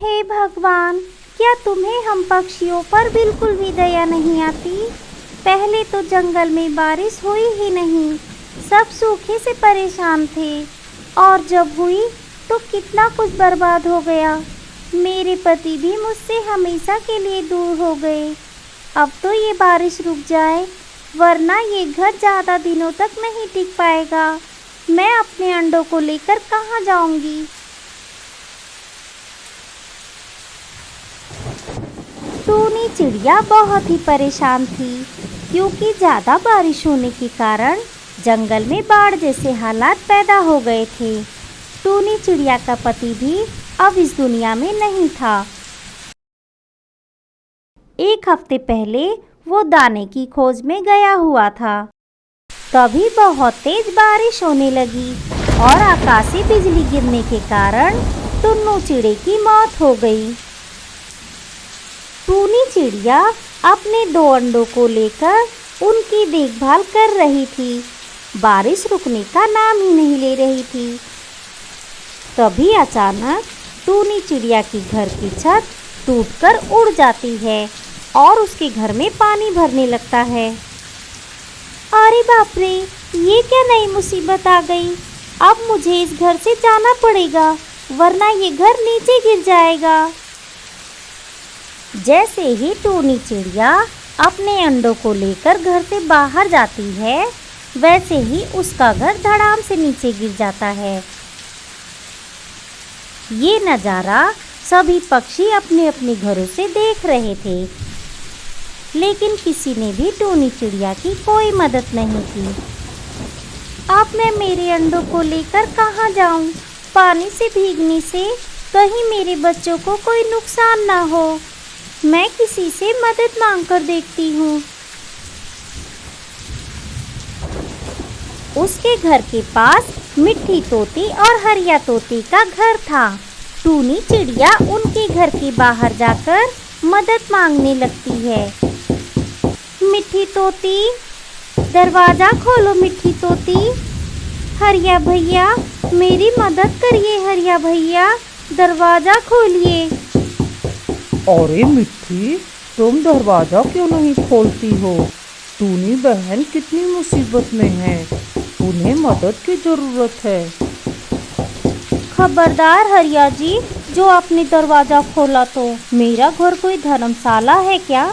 हे भगवान, क्या तुम्हें हम पक्षियों पर बिल्कुल भी दया नहीं आती? पहले तो जंगल में बारिश हुई ही नहीं, सब सूखे से परेशान थे और जब हुई तो कितना कुछ बर्बाद हो गया। मेरे पति भी मुझसे हमेशा के लिए दूर हो गए। अब तो ये बारिश रुक जाए, वरना ये घर ज़्यादा दिनों तक नहीं टिक पाएगा। मैं अपने अंडों को लेकर कहाँ जाऊँगी? टूनी चिड़िया बहुत ही परेशान थी, क्योंकि ज़्यादा बारिश होने के कारण जंगल में बाढ़ जैसे हालात पैदा हो गए थे। टूनी चिड़िया का पति भी अब इस दुनिया में नहीं था। एक हफ्ते पहले वो दाने की खोज में गया हुआ था। तभी बहुत तेज बारिश होने लगी और आकाशीय बिजली गिरने के कारण टुन्नू चिड़े की मौत हो गई। टूनी चिड़िया अपने 2 अंडों को लेकर उनकी देखभाल कर रही थी। बारिश रुकने का नाम ही नहीं ले रही थी। तभी अचानक टूनी चिड़िया की घर की छत टूटकर उड़ जाती है और उसके घर में पानी भरने लगता है। अरे बाप रे, ये क्या नई मुसीबत आ गई। अब मुझे इस घर से जाना पड़ेगा, वरना ये घर नीचे गिर जाएगा। जैसे ही टूनी चिड़िया अपने अंडों को लेकर घर से बाहर जाती है, वैसे ही उसका घर धड़ाम से नीचे गिर जाता है। ये नज़ारा सभी पक्षी अपने अपने घरों से देख रहे थे, लेकिन किसी ने भी टूनी चिड़िया की कोई मदद नहीं की। अब मैं मेरे अंडों को लेकर कहाँ जाऊँ? पानी से भीगने से कहीं मेरे बच्चों को कोई नुकसान ना हो। मैं किसी से मदद मांग कर देखती हूँ। उसके घर के पास मिट्टी तोती और हरिया तोती का घर था। टूनी चिड़िया उनके घर के बाहर जाकर मदद मांगने लगती है। मिट्टी तोती, दरवाज़ा खोलो। मिट्टी तोती, हरिया भैया मेरी मदद करिए। हरिया भैया दरवाज़ा खोलिए। अरे मिट्टी, तुम दरवाज़ा क्यों नहीं खोलती हो? टूनी बहन कितनी मुसीबत में है, उन्हें मदद की ज़रूरत है। खबरदार हरिया जी, जो आपने दरवाज़ा खोला तो मेरा घर कोई धर्मशाला है क्या?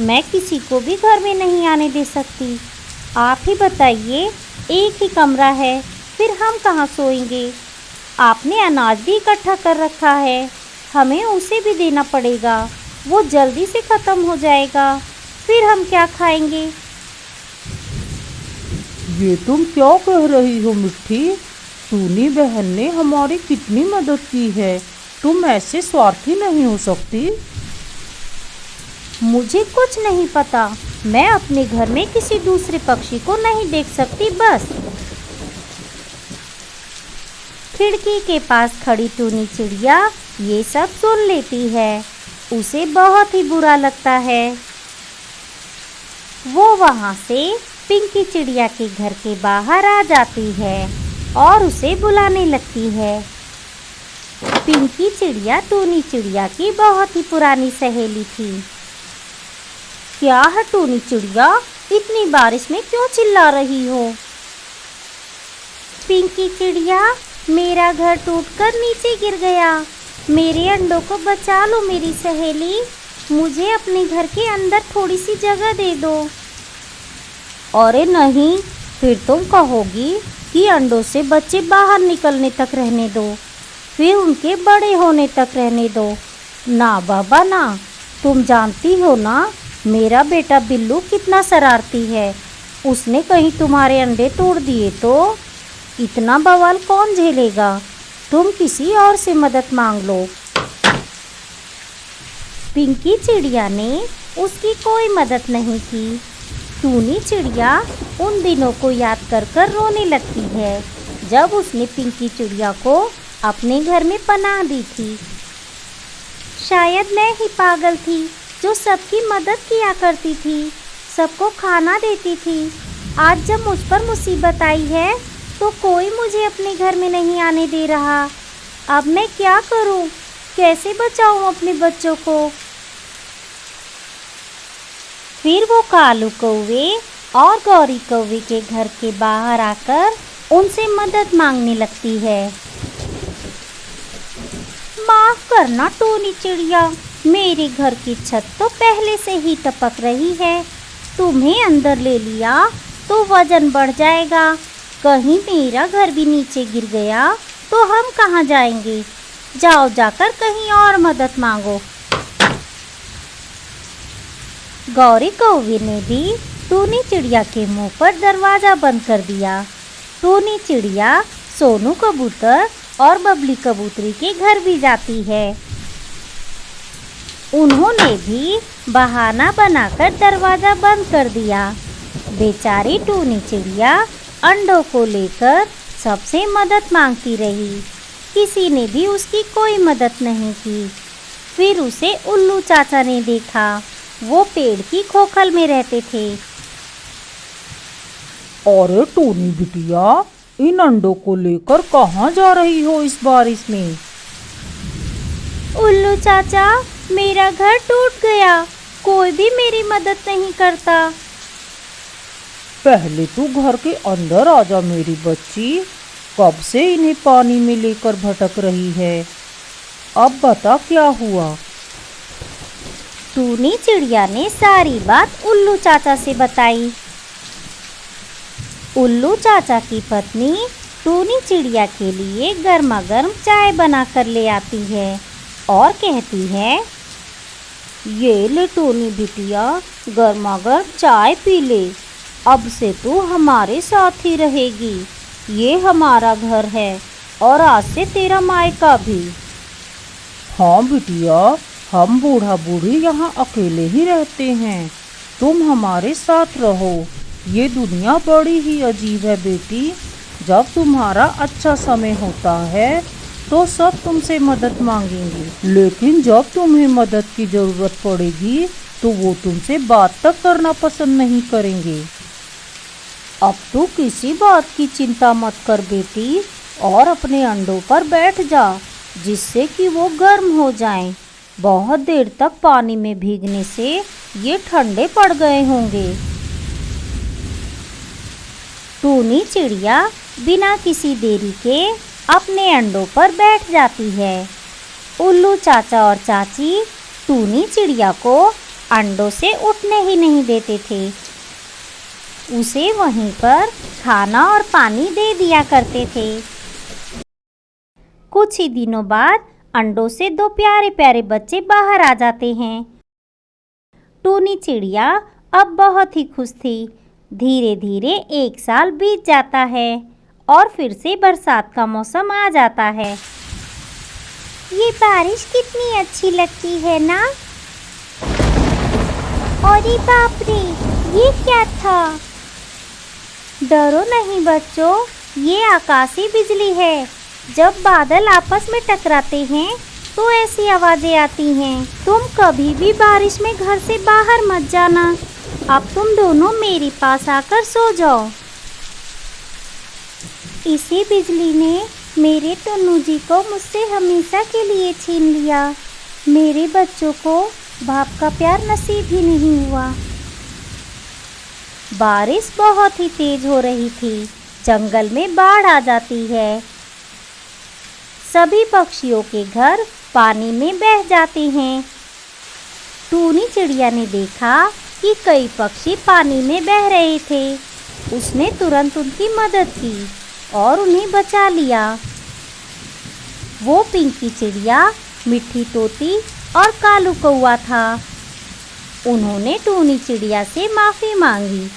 मैं किसी को भी घर में नहीं आने दे सकती। आप ही बताइए, एक ही कमरा है, फिर हम कहाँ सोएंगे? आपने अनाज भी इकट्ठा कर रखा है, हमें उसे भी देना पड़ेगा। वो जल्दी से ख़त्म हो जाएगा, फिर हम क्या खाएंगे? ये तुम क्या कह रही हो मिट्टी? टूनी बहन ने हमारी कितनी मदद की है, तुम ऐसे स्वार्थी नहीं हो सकती। मुझे कुछ नहीं पता, मैं अपने घर में किसी दूसरे पक्षी को नहीं देख सकती। बस खिड़की के पास खड़ी टूनी चिड़िया ये सब सुन लेती है। उसे बहुत ही बुरा लगता है। वो वहाँ से पिंकी चिड़िया के घर के बाहर आ जाती है और उसे बुलाने लगती है। पिंकी चिड़िया टूनी चिड़िया की बहुत ही पुरानी सहेली थी। क्या है टूनी चिड़िया, इतनी बारिश में क्यों चिल्ला रही हो? पिंकी चिड़िया, मेरा घर टूटकर नीचे गिर गया, मेरे अंडों को बचा लो मेरी सहेली। मुझे अपने घर के अंदर थोड़ी सी जगह दे दो। अरे नहीं, फिर तुम कहोगी कि अंडों से बच्चे बाहर निकलने तक रहने दो, फिर उनके बड़े होने तक रहने दो। ना बाबा ना, तुम जानती हो ना मेरा बेटा बिल्लू कितना शरारती है। उसने कहीं तुम्हारे अंडे तोड़ दिए तो इतना बवाल कौन झेलेगा? तुम किसी और से मदद मांग लो। पिंकी चिड़िया ने उसकी कोई मदद नहीं की। टूनी चिड़िया उन दिनों को याद कर कर रोने लगती है, जब उसने पिंकी चिड़िया को अपने घर में पनाह दी थी। शायद मैं ही पागल थी जो सबकी मदद किया करती थी, सबको खाना देती थी। आज जब मुझ पर मुसीबत आई है तो कोई मुझे अपने घर में नहीं आने दे रहा। अब मैं क्या करूं? कैसे बचाऊं अपने बच्चों को। फिर वो कालू कौवे और गौरी कौवे के घर के बाहर आकर उनसे मदद मांगने लगती है। माफ करना टोनी चिड़िया, मेरे घर की छत तो पहले से ही टपक रही है। तुम्हें अंदर ले लिया तो वजन बढ़ जाएगा। कहीं मेरा घर भी नीचे गिर गया तो हम कहाँ जाएंगे। जाओ जाकर कहीं और मदद मांगो। गौरी कौवे ने भी टोनी चिड़िया के मुंह पर दरवाजा बंद कर दिया। टोनी चिड़िया सोनू कबूतर और बबली कबूतरी के घर भी जाती है। उन्होंने भी बहाना बनाकर दरवाजा बंद कर दिया। बेचारी टोनी चिड़िया अंडों को लेकर सबसे मदद मांगती रही। किसी ने भी उसकी कोई मदद नहीं की। फिर उसे उल्लू चाचा ने देखा। वो पेड़ की खोखल में रहते थे। अरे टोनी बिटिया, इन अंडों को लेकर कहाँ जा रही हो इस बारिश में? उल्लू चाचा, मेरा घर टूट गया। कोई भी मेरी मदद नहीं करता। पहले तू घर के अंदर आ जा मेरी बच्ची। कब से इन्हें पानी में लेकर भटक रही है। अब बता क्या हुआ। टोनी चिड़िया ने सारी बात उल्लू चाचा से बताई। उल्लू चाचा की पत्नी टोनी चिड़िया के लिए गर्मा गर्म चाय बनाकर ले आती है और कहती है, ये ले टोनी बिटिया, गर्मा गर्म चाय पी ले। अब से तू हमारे साथ ही रहेगी। ये हमारा घर है और आज से तेरा मायका भी। हाँ बिटिया, हम बूढ़ा बूढ़ी यहाँ अकेले ही रहते हैं। तुम हमारे साथ रहो। ये दुनिया बड़ी ही अजीब है बेटी। जब तुम्हारा अच्छा समय होता है तो सब तुमसे मदद मांगेंगे, लेकिन जब तुम्हें मदद की ज़रूरत पड़ेगी तो वो तुमसे बात तक करना पसंद नहीं करेंगे। अब तू किसी बात की चिंता मत कर बेटी और अपने अंडों पर बैठ जा, जिससे कि वो गर्म हो जाएं। बहुत देर तक पानी में भीगने से ये ठंडे पड़ गए होंगे। टोनी चिड़िया बिना किसी देरी के अपने अंडों पर बैठ जाती है। उल्लू चाचा और चाची टोनी चिड़िया को अंडों से उठने ही नहीं देते थे। उसे वहीं पर खाना और पानी दे दिया करते थे। कुछ ही दिनों बाद अंडों से दो प्यारे प्यारे बच्चे बाहर आ जाते हैं। टोनी चिड़िया अब बहुत ही खुश थी। धीरे धीरे 1 साल बीत जाता है और फिर से बरसात का मौसम आ जाता है। ये बारिश कितनी अच्छी लगती है ना। अरे बाप रे, ये क्या था। डरो नहीं बच्चों, ये आकाशी बिजली है। जब बादल आपस में टकराते हैं तो ऐसी आवाजें आती हैं। तुम कभी भी बारिश में घर से बाहर मत जाना। अब तुम दोनों मेरे पास आकर सो जाओ। इसी बिजली ने मेरे टन्नू जी को मुझसे हमेशा के लिए छीन लिया। मेरे बच्चों को बाप का प्यार नसीब ही नहीं हुआ। बारिश बहुत ही तेज हो रही थी। जंगल में बाढ़ आ जाती है। सभी पक्षियों के घर पानी में बह जाते हैं। टोनी चिड़िया ने देखा कि कई पक्षी पानी में बह रहे थे। उसने तुरंत उनकी मदद की और उन्हें बचा लिया। वो पिंकी चिड़िया, मिट्टी तोती और कालू कौवा था। उन्होंने टोनी चिड़िया से माफ़ी मांगी।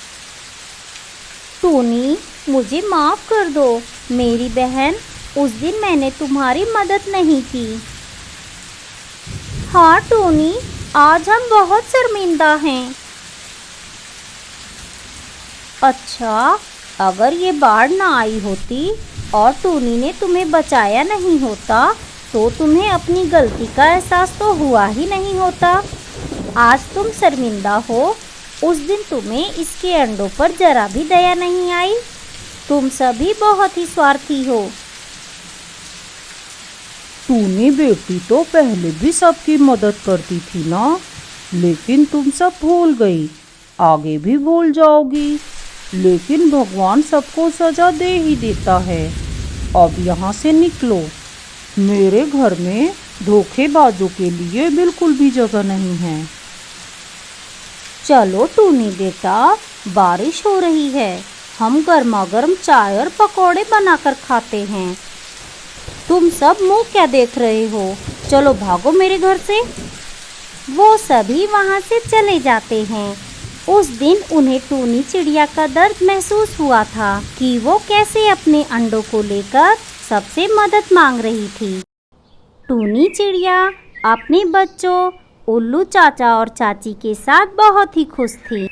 टोनी, मुझे माफ़ कर दो मेरी बहन, उस दिन मैंने तुम्हारी मदद नहीं की। हाँ टोनी, आज हम बहुत शर्मिंदा हैं। अच्छा, अगर ये बाढ़ ना आई होती और टोनी ने तुम्हें बचाया नहीं होता तो तुम्हें अपनी गलती का एहसास तो हुआ ही नहीं होता। आज तुम शर्मिंदा हो। उस दिन तुम्हें इसके अंडों पर जरा भी दया नहीं आई। तुम सभी बहुत ही स्वार्थी हो। टूनी बेटी तो पहले भी सबकी मदद करती थी ना, लेकिन तुम सब भूल गई, आगे भी भूल जाओगी। लेकिन भगवान सबको सजा दे ही देता है। अब यहाँ से निकलो, मेरे घर में धोखेबाजों के लिए बिल्कुल भी जगह नहीं है। चलो टूनी बेटा, बारिश हो रही है, हम गर्मा गर्म चाय और पकौड़े बनाकर खाते हैं। तुम सब मुंह क्या देख रहे हो, चलो भागो मेरे घर से। वो सभी वहाँ से चले जाते हैं। उस दिन उन्हें टूनी चिड़िया का दर्द महसूस हुआ था कि वो कैसे अपने अंडों को लेकर सबसे मदद मांग रही थी। टूनी चिड़िया अपने बच्चों उल्लू चाचा और चाची के साथ बहुत ही खुश थी।